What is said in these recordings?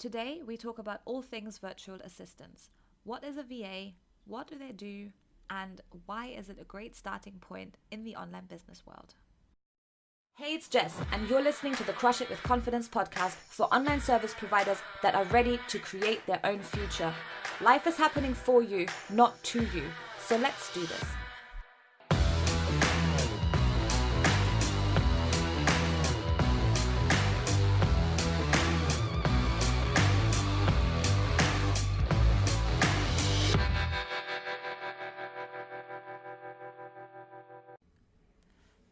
Today, we talk about all things virtual assistants. What is a VA? What do they do? And why is it a great starting point in the online business world? Hey, it's Jess, and you're listening to the Crush It with Confidence podcast for online service providers that are ready to create their own future. Life is happening for you, not to you. So let's do this.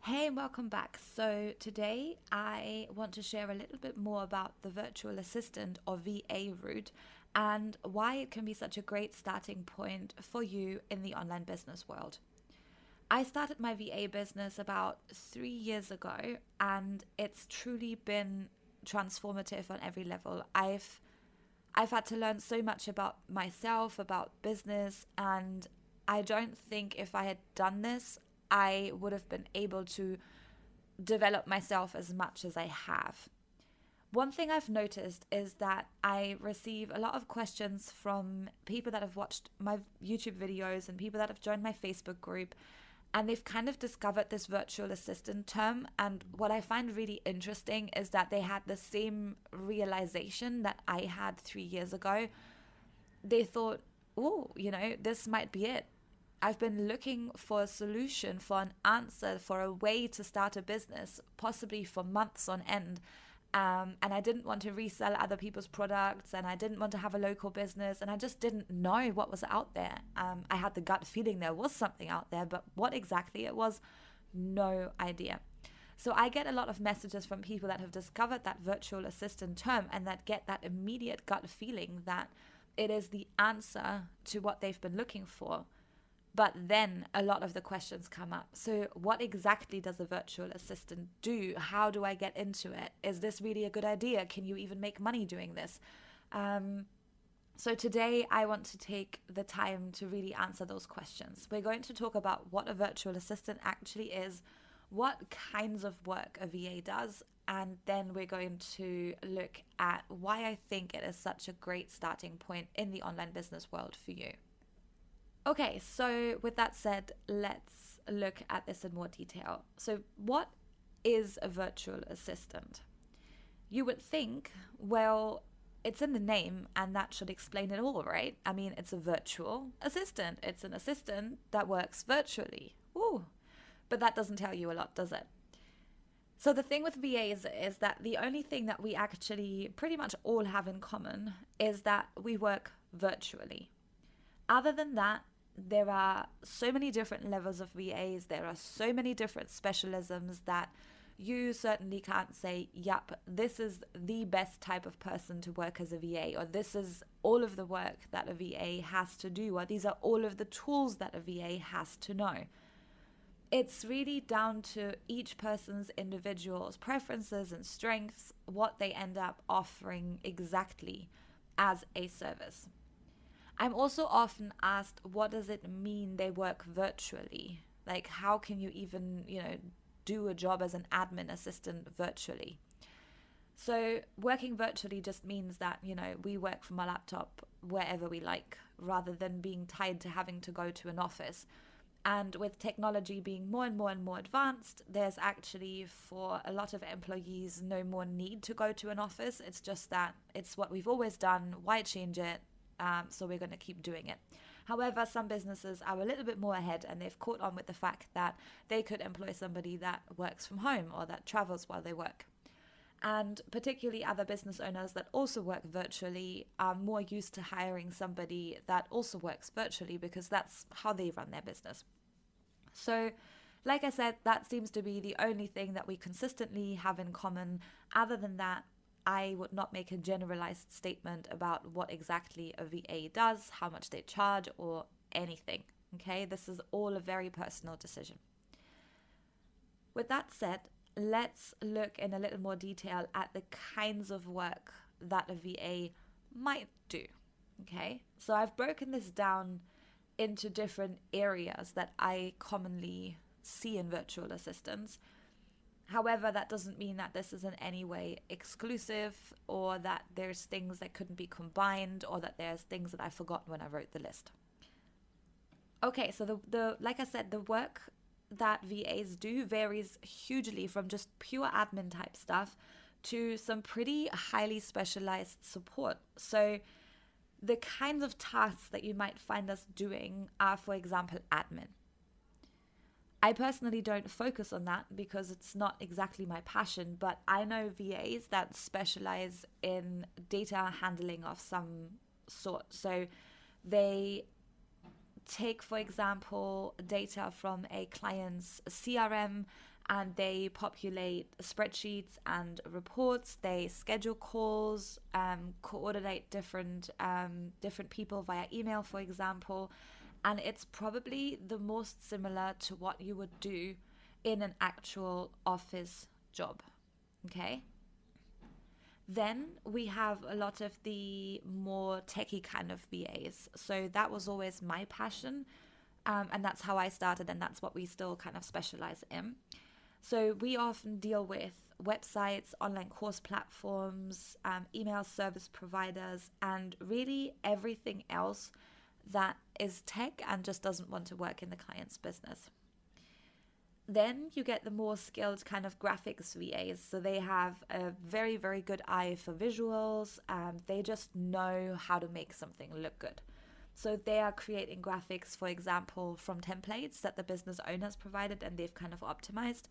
Hey, welcome back. So today I want to share a little bit more about the virtual assistant or VA route and why it can be such a great starting point for you in the online business world. I started my VA business about 3 years ago, and it's truly been transformative on every level. I've had to learn so much about myself, about business, and I don't think if I had done this, I would have been able to develop myself as much as I have. One thing I've noticed is that I receive a lot of questions from people that have watched my YouTube videos and people that have joined my Facebook group, and they've kind of discovered this virtual assistant term. And what I find really interesting is that they had the same realization that I had 3 years ago. They thought, oh, this might be it. I've been looking for a solution, for an answer, for a way to start a business, possibly for months on end. And I didn't want to resell other people's products, and I didn't want to have a local business, and I just didn't know what was out there. I had the gut feeling there was something out there, but what exactly it was, no idea. So I get a lot of messages from people that have discovered that virtual assistant term and that get that immediate gut feeling that it is the answer to what they've been looking for. But then a lot of the questions come up. So what exactly does a virtual assistant do? How do I get into it? Is this really a good idea? Can you even make money doing this? So today I want to take the time to really answer those questions. We're going to talk about what a virtual assistant actually is, what kinds of work a VA does, and then we're going to look at why I think it is such a great starting point in the online business world for you. Okay, so with that said, let's look at this in more detail. So what is a virtual assistant? You would think, well, it's in the name and that should explain it all, right? I mean, it's a virtual assistant. It's an assistant that works virtually. Ooh, but that doesn't tell you a lot, does it? So the thing with VAs is that the only thing that we actually pretty much all have in common is that we work virtually. Other than that, there are so many different levels of VAs. There are so many different specialisms that you certainly can't say, yep, this is the best type of person to work as a VA, or this is all of the work that a VA has to do, or these are all of the tools that a VA has to know. It's really down to each person's individual's preferences and strengths, what they end up offering exactly as a service. I'm also often asked, what does it mean they work virtually? Like, how can you even, do a job as an admin assistant virtually? So working virtually just means that, we work from our laptop wherever we like, rather than being tied to having to go to an office. And with technology being more and more and more advanced, there's actually, for a lot of employees, no more need to go to an office. It's just that it's what we've always done. Why change it? So we're going to keep doing it. However, some businesses are a little bit more ahead, and they've caught on with the fact that they could employ somebody that works from home or that travels while they work. And particularly other business owners that also work virtually are more used to hiring somebody that also works virtually, because that's how they run their business. So like I said, that seems to be the only thing that we consistently have in common. Other than that, I would not make a generalized statement about what exactly a VA does, how much they charge, or anything. Okay, this is all a very personal decision. With that said, let's look in a little more detail at the kinds of work that a VA might do. Okay, so I've broken this down into different areas that I commonly see in virtual assistants. However, that doesn't mean that this is in any way exclusive, or that there's things that couldn't be combined, or that there's things that I forgot when I wrote the list. Okay, so the like I said, the work that VAs do varies hugely from just pure admin type stuff to some pretty highly specialized support. So the kinds of tasks that you might find us doing are, for example, admin. I personally don't focus on that because it's not exactly my passion, but I know VAs that specialize in data handling of some sort. So they take, for example, data from a client's CRM and they populate spreadsheets and reports. They schedule calls, coordinate different people via email, for example. And it's probably the most similar to what you would do in an actual office job. Okay? Then we have a lot of the more techie kind of VAs. So that was always my passion. And that's how I started, and that's what we still kind of specialize in. So we often deal with websites, online course platforms, email service providers, and really everything else that is tech and just doesn't want to work in the client's business. Then you get the more skilled kind of graphics VAs. So they have a very, very good eye for visuals. They just know how to make something look good. So they are creating graphics, for example, from templates that the business owners provided and they've kind of optimized.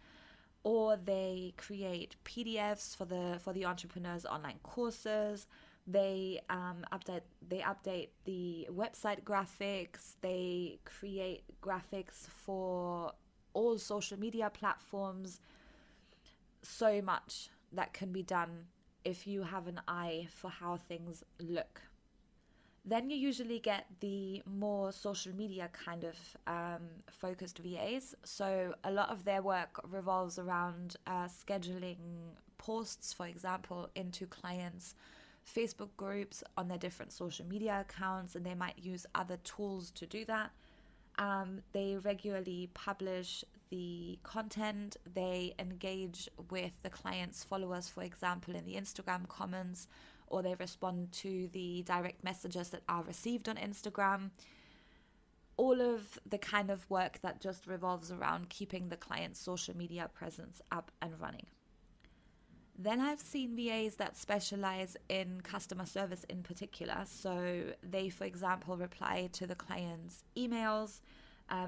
Or they create PDFs for the entrepreneurs' online courses. They update the website graphics. They create graphics for all social media platforms. So much that can be done if you have an eye for how things look. Then you usually get the more social media kind of focused VAs. So a lot of their work revolves around scheduling posts, for example, into clients' Facebook groups on their different social media accounts, and they might use other tools to do that. They regularly publish the content. They engage with the client's followers, for example, in the Instagram comments, or they respond to the direct messages that are received on Instagram. All of the kind of work that just revolves around keeping the client's social media presence up and running. Then I've seen VAs that specialize in customer service in particular. So they, for example, reply to the client's emails,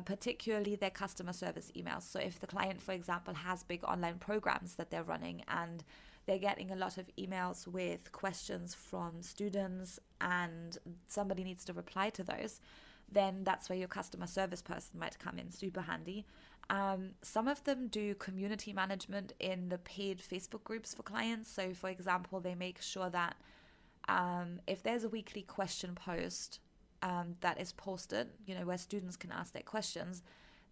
particularly their customer service emails. So if the client, for example, has big online programs that they're running and they're getting a lot of emails with questions from students and somebody needs to reply to those, then that's where your customer service person might come in super handy. Some of them do community management in the paid Facebook groups for clients. So, for example, they make sure that if there's a weekly question post that is posted, where students can ask their questions,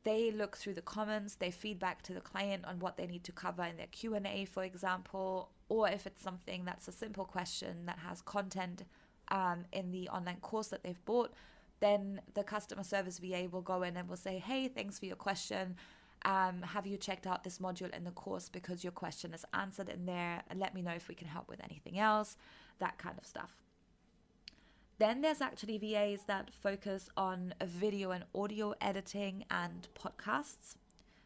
they look through the comments, they feedback to the client on what they need to cover in their Q&A, for example, or if it's something that's a simple question that has content in the online course that they've bought, then the customer service VA will go in and will say, hey, thanks for your question. Have you checked out this module in the course because your question is answered in there? And let me know if we can help with anything else, that kind of stuff. Then there's actually VAs that focus on video and audio editing and podcasts.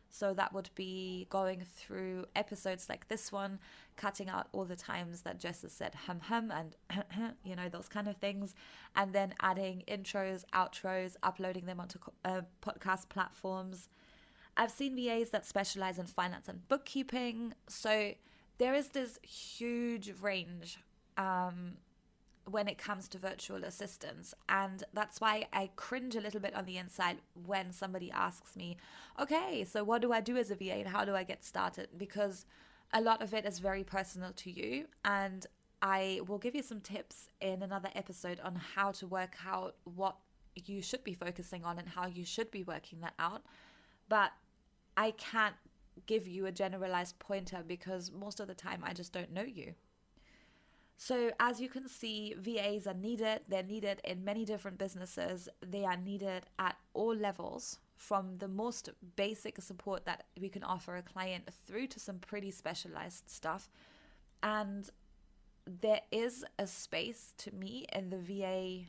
So that would be going through episodes like this one, cutting out all the times that Jess has said hum and those kind of things, and then adding intros, outros, uploading them onto podcast platforms. I've seen VAs that specialize in finance and bookkeeping. So there is this huge range when it comes to virtual assistants. And that's why I cringe a little bit on the inside when somebody asks me, okay, so what do I do as a VA and how do I get started? Because a lot of it is very personal to you. And I will give you some tips in another episode on how to work out what you should be focusing on and how you should be working that out. But I can't give you a generalized pointer because most of the time I just don't know you. So as you can see, VAs are needed. They're needed in many different businesses. They are needed at all levels from the most basic support that we can offer a client through to some pretty specialized stuff. And there is a space to me in the VA,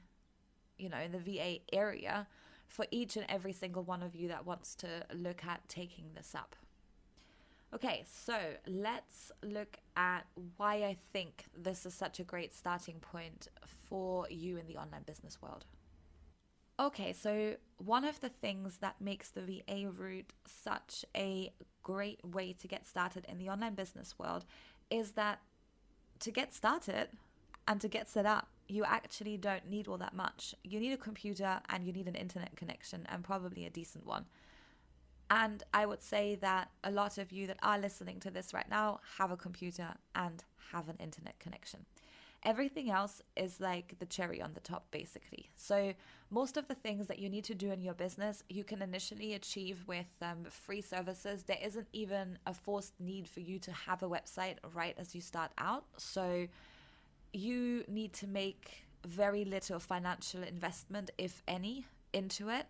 in the VA area for each and every single one of you that wants to look at taking this up. Okay, so let's look at why I think this is such a great starting point for you in the online business world. Okay, so one of the things that makes the VA route such a great way to get started in the online business world is that to get started and to get set up, you actually don't need all that much. You need a computer and you need an internet connection, and probably a decent one. And I would say that a lot of you that are listening to this right now have a computer and have an internet connection. Everything else is like the cherry on the top, basically. So most of the things that you need to do in your business, you can initially achieve with free services. There isn't even a forced need for you to have a website right as you start out. So you need to make very little financial investment, if any, into it.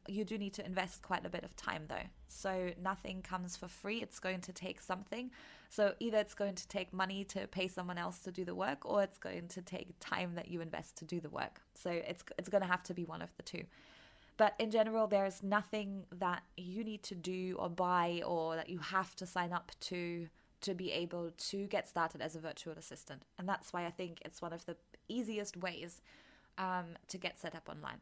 You do need to invest quite a bit of time though. So nothing comes for free. It's going to take something. So either it's going to take money to pay someone else to do the work, or it's going to take time that you invest to do the work. So it's going to have to be one of the two. But in general, there's nothing that you need to do or buy or that you have to sign up to be able to get started as a virtual assistant. And that's why I think it's one of the easiest ways to get set up online.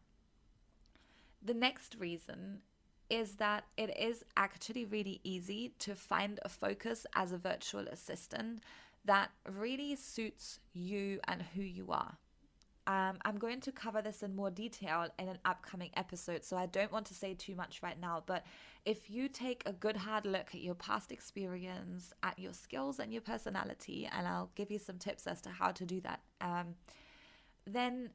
The next reason is that it is actually really easy to find a focus as a virtual assistant that really suits you and who you are. I'm going to cover this in more detail in an upcoming episode, so I don't want to say too much right now, but if you take a good hard look at your past experience, at your skills and your personality, and I'll give you some tips as to how to do that, then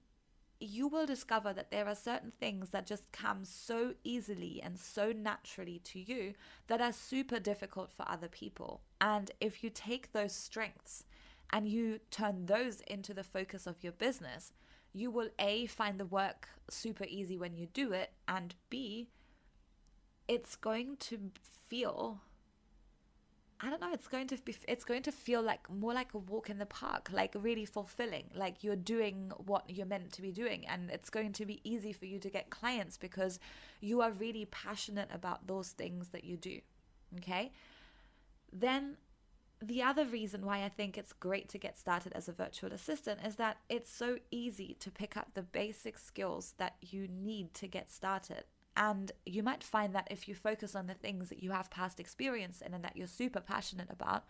you will discover that there are certain things that just come so easily and so naturally to you that are super difficult for other people. And if you take those strengths and you turn those into the focus of your business, you will A, find the work super easy when you do it, and B, it's going to feel, I don't know, it's going to feel like more like a walk in the park, like really fulfilling, like you're doing what you're meant to be doing. And it's going to be easy for you to get clients because you are really passionate about those things that you do. Okay. Then the other reason why I think it's great to get started as a virtual assistant is that it's so easy to pick up the basic skills that you need to get started. And you might find that if you focus on the things that you have past experience in and that you're super passionate about,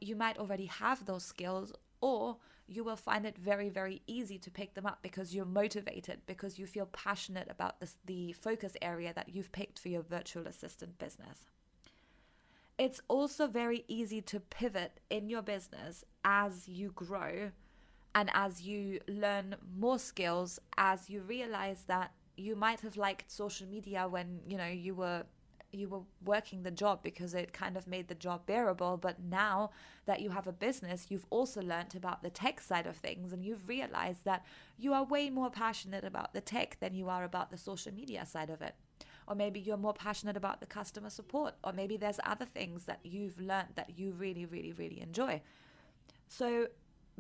you might already have those skills, or you will find it very, very easy to pick them up because you're motivated, because you feel passionate about the focus area that you've picked for your virtual assistant business. It's also very easy to pivot in your business as you grow and as you learn more skills, as you realize that you might have liked social media when you were working the job because it kind of made the job bearable, but now that you have a business, you've also learned about the tech side of things, and you've realized that you are way more passionate about the tech than you are about the social media side of it. Or maybe you're more passionate about the customer support, or maybe there's other things that you've learned that you really, really, really enjoy. So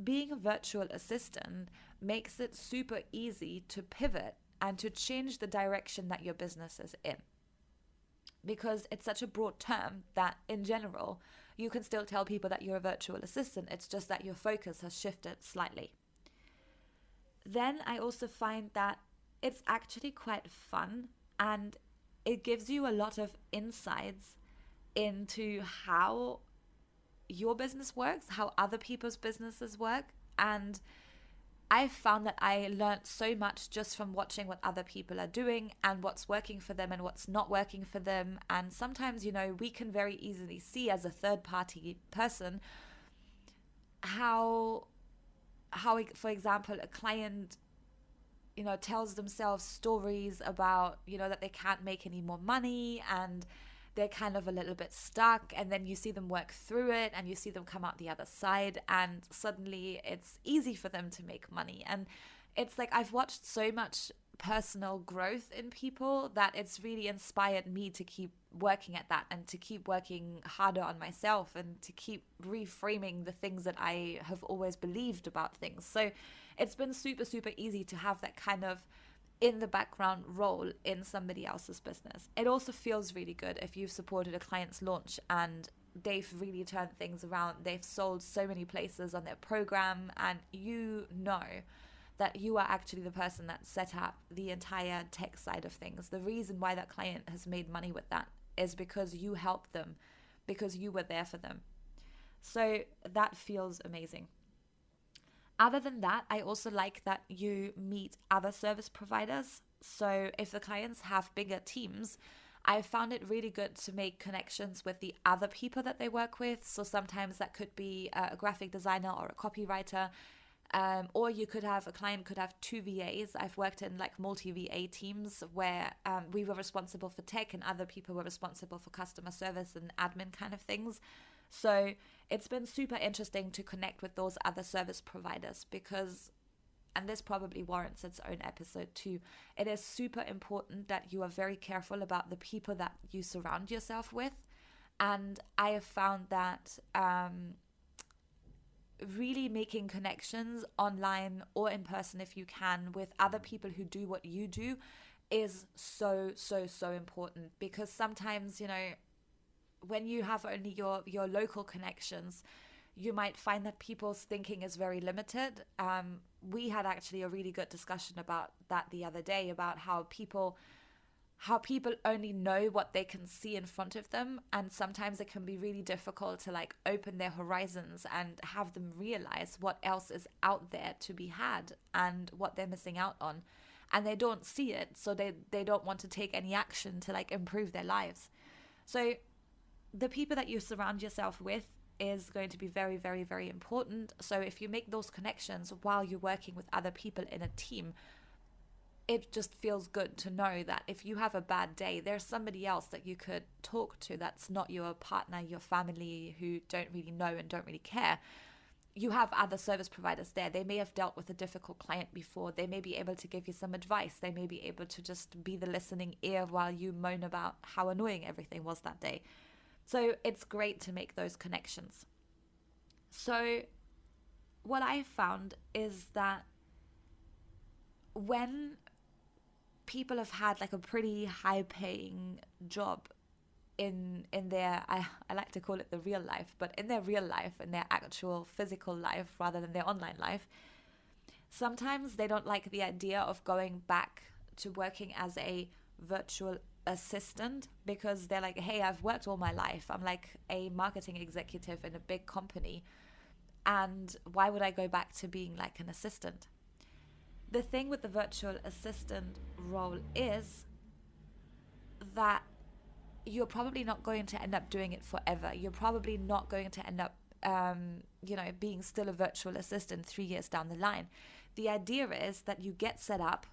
being a virtual assistant makes it super easy to pivot and to change the direction that your business is in. Because it's such a broad term that in general, you can still tell people that you're a virtual assistant. It's just that your focus has shifted slightly. Then I also find that it's actually quite fun, and it gives you a lot of insights into how your business works, how other people's businesses work. And I found that I learned so much just from watching what other people are doing and what's working for them and what's not working for them. And sometimes, we can very easily see as a third party person how, for example, a client tells themselves stories about, that they can't make any more money and they're kind of a little bit stuck, and then you see them work through it and you see them come out the other side, and suddenly it's easy for them to make money. And it's like I've watched so much personal growth in people that it's really inspired me to keep working at that and to keep working harder on myself and to keep reframing the things that I have always believed about things. So it's been super, super easy to have that kind of in the background role in somebody else's business. It also feels really good if you've supported a client's launch and they've really turned things around. They've sold so many places on their program, and you know that you are actually the person that set up the entire tech side of things. The reason why that client has made money with that is because you helped them, because you were there for them. So that feels amazing. Other than that, I also like that you meet other service providers. So if the clients have bigger teams, I found it really good to make connections with the other people that they work with. So sometimes that could be a graphic designer or a copywriter, or you could have, a client could have two VAs. I've worked in like multi-VA teams where we were responsible for tech and other people were responsible for customer service and admin kind of things. So it's been super interesting to connect with those other service providers because, and this probably warrants its own episode too, it is super important that you are very careful about the people that you surround yourself with. And I have found that really making connections online or in person, if you can, with other people who do what you do is so, so, so important. Because sometimes, you know, when you have only your local connections, you might find that people's thinking is very limited. We had actually a really good discussion about that the other day, about how people only know what they can see in front of them, and sometimes it can be really difficult to like open their horizons and have them realize what else is out there to be had and what they're missing out on, and they don't see it, so they don't want to take any action to like improve their lives. So the people that you surround yourself with is going to be very, very, very important. So if you make those connections while you're working with other people in a team, it just feels good to know that if you have a bad day, there's somebody else that you could talk to that's not your partner, your family, who don't really know and don't really care. You have other service providers there. They may have dealt with a difficult client before. They may be able to give you some advice. They may be able to just be the listening ear while you moan about how annoying everything was that day. So it's great to make those connections. So what I found is that when people have had like a pretty high paying job in their, I like to call it the real life, but in their real life, in their actual physical life rather than their online life, sometimes they don't like the idea of going back to working as a virtual assistant, because they're like, hey, I've worked all my life. I'm like a marketing executive in a big company, and why would I go back to being like an assistant? The thing with the virtual assistant role is that you're probably not going to end up doing it forever. You're probably not going to end up being still a virtual assistant 3 years down the line. The idea is that you get set up,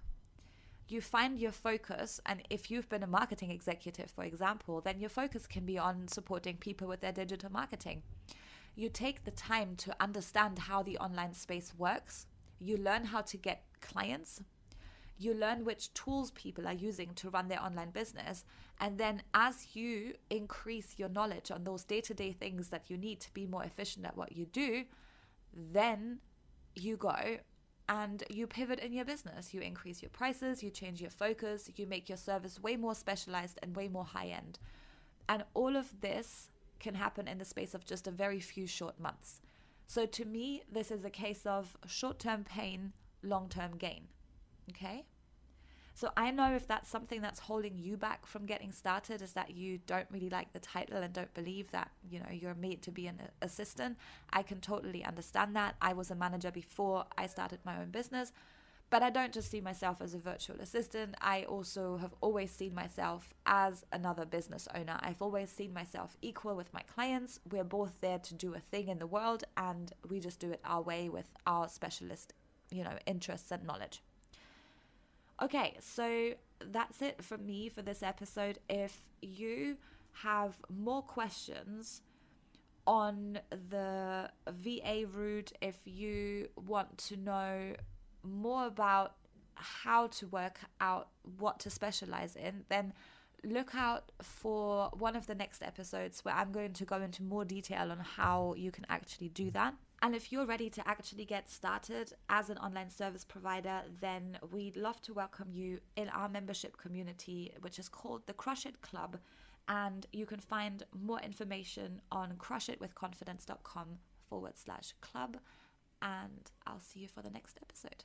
you find your focus, and if you've been a marketing executive, for example, then your focus can be on supporting people with their digital marketing. You take the time to understand how the online space works. You learn how to get clients. You learn which tools people are using to run their online business. And then as you increase your knowledge on those day-to-day things that you need to be more efficient at what you do, then you go and you pivot in your business. You increase your prices, you change your focus, you make your service way more specialized and way more high-end. And all of this can happen in the space of just a very few short months. So to me, this is a case of short-term pain, long-term gain. Okay? So I know if that's something that's holding you back from getting started, is that you don't really like the title and don't believe that, you're made to be an assistant. I can totally understand that. I was a manager before I started my own business, but I don't just see myself as a virtual assistant. I also have always seen myself as another business owner. I've always seen myself equal with my clients. We're both there to do a thing in the world, and we just do it our way with our specialist, interests and knowledge. Okay, so that's it from me for this episode. If you have more questions on the VA route, if you want to know more about how to work out what to specialize in, then look out for one of the next episodes where I'm going to go into more detail on how you can actually do that. And if you're ready to actually get started as an online service provider, then we'd love to welcome you in our membership community, which is called the Crush It Club. And you can find more information on crushitwithconfidence.com/club. And I'll see you for the next episode.